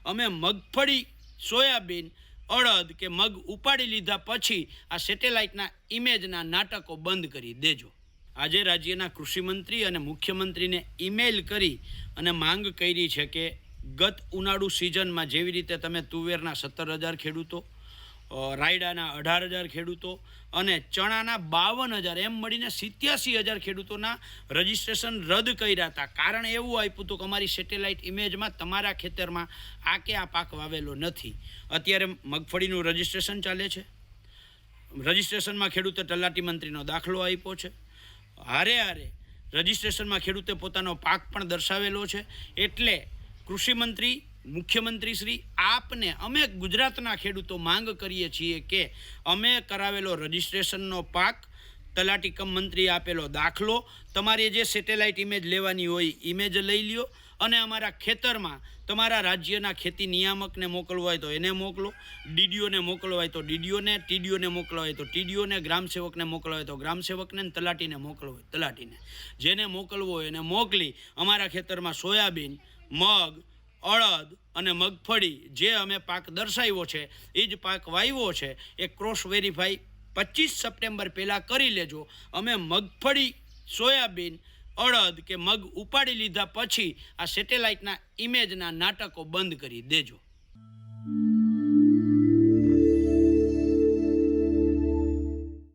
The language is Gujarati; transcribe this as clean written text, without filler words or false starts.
અમે મગફળી, સોયાબીન, અડદ કે મગ ઉપાડી લીધા પછી આ સેટેલાઇટના ઇમેજના નાટકો બંધ કરી દેજો. આજે રાજ્યના કૃષિમંત્રી અને મુખ્યમંત્રીને ઈમેલ કરી અને માંગ કરી છે કે ગત ઉનાળુ સિઝનમાં જેવી રીતે તમે તુવેરના 17,000 ખેડૂતો, રાયડાના 18,000 ખેડૂતો અને ચણાના 52,000 એમ મળીને 87,000 ખેડૂતોના રજિસ્ટ્રેશન રદ કર્યા હતા. કારણ એવું આપ્યું હતું કે અમારી સેટેલાઇટ ઇમેજમાં તમારા ખેતરમાં આ કે આ પાક વાવેલો નથી. અત્યારે મગફળીનું રજિસ્ટ્રેશન ચાલે છે. રજિસ્ટ્રેશનમાં ખેડૂતે તલાટી મંત્રીનો દાખલો આપ્યો છે. હારે રજિસ્ટ્રેશનમાં ખેડૂતે પોતાનો પાક પણ દર્શાવેલો છે. એટલે કૃષિમંત્રી, મુખ્યમંત્રી શ્રી, આપને અમે ગુજરાતના ખેડૂતો માંગ કરીએ છીએ કે અમે કરાવેલો રજિસ્ટ્રેશનનો પાક, તલાટી કમ મંત્રીએ આપેલો દાખલો, તમારે જે સેટેલાઇટ ઇમેજ લેવાની હોય ઇમેજ લઈ લ્યો અને અમારા ખેતરમાં તમારા રાજ્યના ખેતી નિયામકને મોકલવા હોય તો એને મોકલો, ડીડીઓને મોકલવા હોય તો ડીડીઓને, ટીડીઓને મોકલવા હોય તો ટીડીઓને, ગ્રામસેવકને મોકલવા હોય તો ગ્રામસેવકને, તલાટીને મોકલવો હોય તલાટીને. જેને મોકલવો હોય એને મોકલી અમારા ખેતરમાં સોયાબીન, મગ, અડદ અને મગફળી જે અમે પાક દર્શાવ્યો છે એ જ પાક વાવ્યો છે એ ક્રોસ વેરીફાઈ 25 સપ્ટેમ્બર પહેલાં કરી લેજો. અમે મગફળી, સોયાબીન, અડદ કે મગ ઉપાડી લીધા પછી આ સેટેલાઇટના ઇમેજના નાટકો બંધ કરી દેજો.